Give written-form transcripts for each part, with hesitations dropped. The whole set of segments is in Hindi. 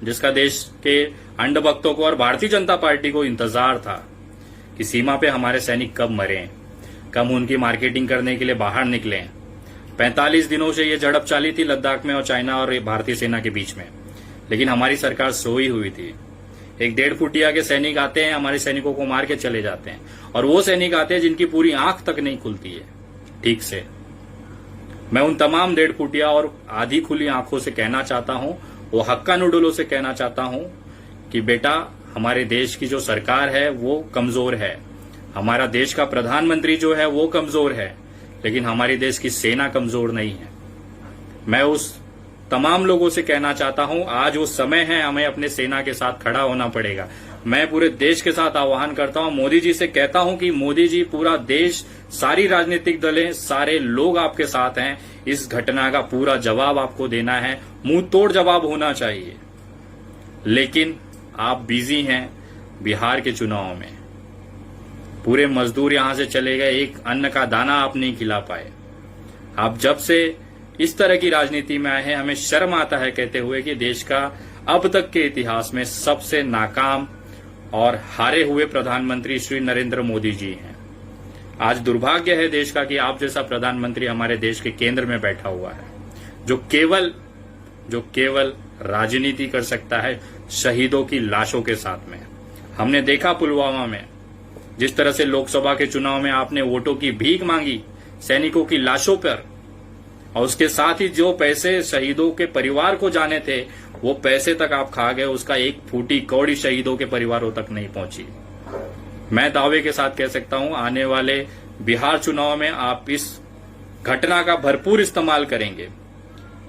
जिसका देश के अंधभक्तों को और भारतीय जनता पार्टी को इंतजार था कि सीमा पे हमारे सैनिक कब मरें, कब उनकी मार्केटिंग करने के लिए बाहर निकलें। 45 दिनों से ये झड़प चाली थी लद्दाख में और चाइना और भारतीय सेना के बीच में, लेकिन हमारी सरकार सोई हुई थी। एक 1.5 फुटिया के सैनिक आते हैं, हमारे सैनिकों को मार के चले जाते हैं, और वो सैनिक आते हैं जिनकी पूरी आंख तक नहीं खुलती है ठीक से। मैं उन तमाम 1.5 फुटिया और आधी खुली आंखों से कहना चाहता हूं, वो हक्का नूडलों से कहना चाहता हूं कि बेटा, हमारे देश की जो सरकार है वो कमजोर है, हमारा देश का प्रधानमंत्री जो है वो कमजोर है, लेकिन हमारी देश की सेना कमजोर नहीं है। मैं उस तमाम लोगों से कहना चाहता हूं, आज वो समय है, हमें अपने सेना के साथ खड़ा होना पड़ेगा। मैं पूरे देश के साथ आह्वान करता हूं, मोदी जी से कहता हूं कि मोदी जी, पूरा देश, सारी राजनीतिक दलें, सारे लोग आपके साथ हैं। इस घटना का पूरा जवाब आपको देना है, मुंह तोड़ जवाब होना चाहिए। लेकिन आप बिजी हैं बिहार के चुनाव में, पूरे मजदूर यहां से चले गए, एक अन्न का दाना आप नहीं खिला पाए। आप जब से इस तरह की राजनीति में आए हैं, हमें शर्म आता है कहते हुए कि देश का अब तक के इतिहास में सबसे नाकाम और हारे हुए प्रधानमंत्री श्री नरेंद्र मोदी जी हैं। आज दुर्भाग्य है देश का कि आप जैसा प्रधानमंत्री हमारे देश के केंद्र में बैठा हुआ है, जो केवल राजनीति कर सकता है शहीदों की लाशों के साथ में। हमने देखा पुलवामा में जिस तरह से लोकसभा के चुनाव में आपने वोटों की भीख मांगी सैनिकों की लाशों पर, और उसके साथ ही जो पैसे शहीदों के परिवार को जाने थे वो पैसे तक आप खा गए, उसका एक फूटी कौड़ी शहीदों के परिवारों तक नहीं पहुंची। मैं दावे के साथ कह सकता हूं, आने वाले बिहार चुनाव में आप इस घटना का भरपूर इस्तेमाल करेंगे,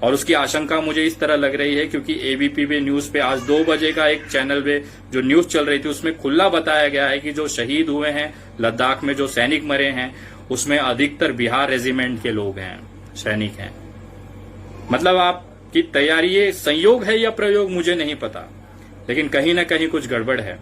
और उसकी आशंका मुझे इस तरह लग रही है क्योंकि एबीपी न्यूज पे आज 2 बजे का एक चैनल पे जो न्यूज चल रही थी उसमें खुला बताया गया है कि जो शहीद हुए हैं लद्दाख में, जो सैनिक मरे हैं, उसमें अधिकतर बिहार रेजिमेंट के लोग हैं, सैनिक हैं। मतलब आपकी तैयारी, ये संयोग है या प्रयोग मुझे नहीं पता, लेकिन कहीं ना कहीं कुछ गड़बड़ है।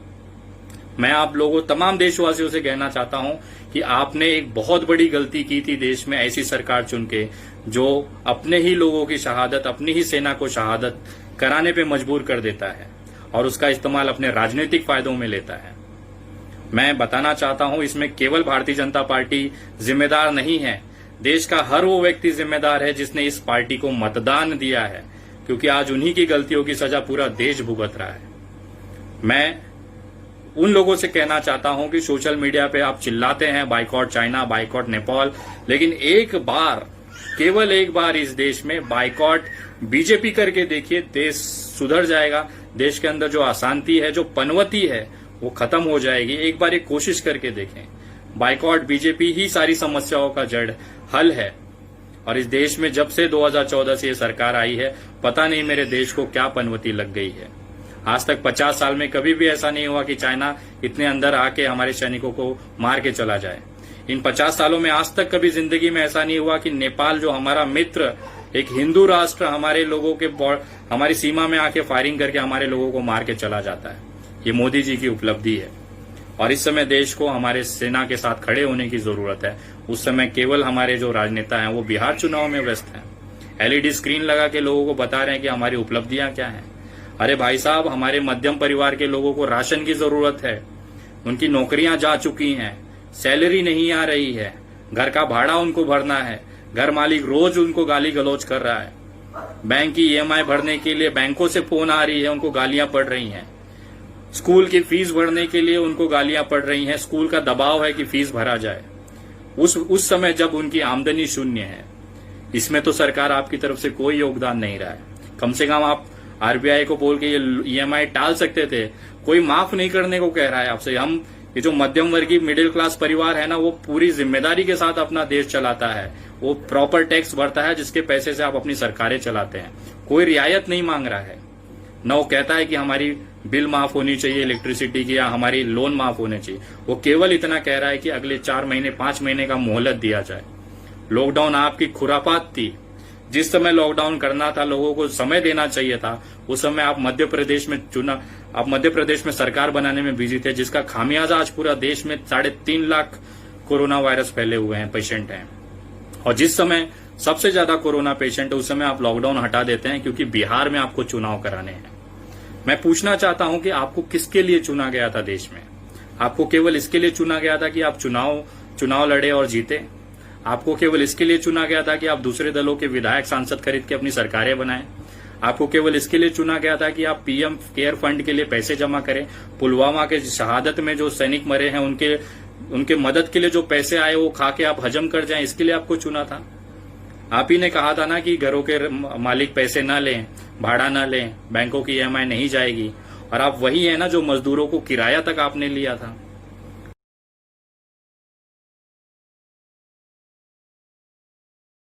मैं आप लोगों, तमाम देशवासियों से कहना चाहता हूं कि आपने एक बहुत बड़ी गलती की थी देश में ऐसी सरकार चुन के जो अपने ही लोगों की शहादत, अपनी ही सेना को शहादत कराने पे मजबूर कर देता है और उसका इस्तेमाल अपने राजनीतिक फायदों में लेता है। मैं बताना चाहता हूं, इसमें केवल भारतीय जनता पार्टी जिम्मेदार नहीं है, देश का हर वो व्यक्ति जिम्मेदार है जिसने इस पार्टी को मतदान दिया है, क्योंकि आज उन्हीं की गलतियों की सजा पूरा देश भुगत रहा है। मैं उन लोगों से कहना चाहता हूं कि सोशल मीडिया पे आप चिल्लाते हैं बाइकॉट चाइना, बाइकॉट नेपाल, लेकिन एक बार, केवल एक बार इस देश में बाइकॉट बीजेपी करके देखिए, देश सुधर जाएगा। देश के अंदर जो अशांति है, जो पनवती है, वो खत्म हो जाएगी। एक बार एक कोशिश करके देखें। बाइकॉट बीजेपी ही सारी समस्याओं का जड़ हल है, और इस देश में जब से 2014 से ये सरकार आई है, पता नहीं मेरे देश को क्या पनवती लग गई है। आज तक 50 साल में कभी भी ऐसा नहीं हुआ कि चाइना इतने अंदर आके हमारे सैनिकों को मार के चला जाए। इन 50 सालों में आज तक कभी जिंदगी में ऐसा नहीं हुआ कि नेपाल, जो हमारा मित्र, एक हिंदू राष्ट्र, हमारे लोगों के हमारी सीमा में आके फायरिंग करके हमारे लोगों को मार के चला जाता है। ये मोदी जी की उपलब्धि है, और इस समय देश को हमारे सेना के साथ खड़े होने की जरूरत है। उस समय केवल हमारे जो राजनेता हैं वो बिहार चुनाव में व्यस्त हैं, एलईडी स्क्रीन लगा के लोगों को बता रहे हैं कि हमारी उपलब्धियां क्या हैं। अरे भाई साहब, हमारे मध्यम परिवार के लोगों को राशन की जरूरत है, उनकी नौकरियां जा चुकी हैं, सैलरी नहीं आ रही है, घर का भाड़ा उनको भरना है, घर मालिक रोज उनको गाली गलौज कर रहा है, बैंक की ईएमआई भरने के लिए बैंकों से फोन आ रही है, उनको गालियां पड़ रही हैं, स्कूल की फीस भरने के लिए उनको गालियां पड़ रही हैं, स्कूल का दबाव है कि फीस भरा जाए। उस समय जब उनकी आमदनी शून्य है, इसमें तो सरकार आपकी तरफ से कोई योगदान नहीं रहा है। कम से कम आप आरबीआई को बोल के ये ईएमआई टाल सकते थे, कोई माफ नहीं करने को कह रहा है आपसे। हम ये जो मध्यम वर्गीय मिडिल क्लास परिवार है ना, वो पूरी जिम्मेदारी के साथ अपना देश चलाता है, वो प्रॉपर टैक्स भरता है जिसके पैसे से आप अपनी सरकारें चलाते हैं। कोई रियायत नहीं मांग रहा है, न वो कहता है कि हमारी बिल माफ होनी चाहिए इलेक्ट्रिसिटी की या हमारी लोन माफ होने चाहिए। वो केवल इतना कह रहा है कि अगले 4 महीने 5 महीने का मोहलत दिया जाए। लॉकडाउन आपकी खुरापात थी, जिस समय लॉकडाउन करना था, लोगों को समय देना चाहिए था, उस समय आप मध्य प्रदेश में सरकार बनाने में बिजी थे, जिसका खामियाजा आज पूरा देश में 3.5 लाख कोरोना वायरस फैले हुए हैं, पेशेंट हैं। और जिस समय सबसे ज्यादा कोरोना पेशेंट है, उस समय आप लॉकडाउन हटा देते हैं क्योंकि बिहार में आपको चुनाव कराने हैं। मैं पूछना चाहता हूं कि आपको किसके लिए चुना गया था देश में? आपको केवल इसके लिए चुना गया था कि आप चुनाव लड़े और जीते? आपको केवल इसके लिए चुना गया था कि आप दूसरे दलों के विधायक सांसद खरीद के अपनी सरकारें बनाएं? आपको केवल इसके लिए चुना गया था कि आप पीएम केयर फंड के लिए पैसे जमा करें? पुलवामा के शहादत में जो सैनिक मरे हैं उनके मदद के लिए जो पैसे आए वो खा के आप हजम कर जाएं, इसके लिए आपको चुना था? आप ही ने कहा था ना कि घरों के मालिक पैसे ना लें, भाड़ा ना लें, बैंकों की ईएमआई नहीं जाएगी, और आप वही है ना जो मजदूरों को किराया तक आपने लिया था।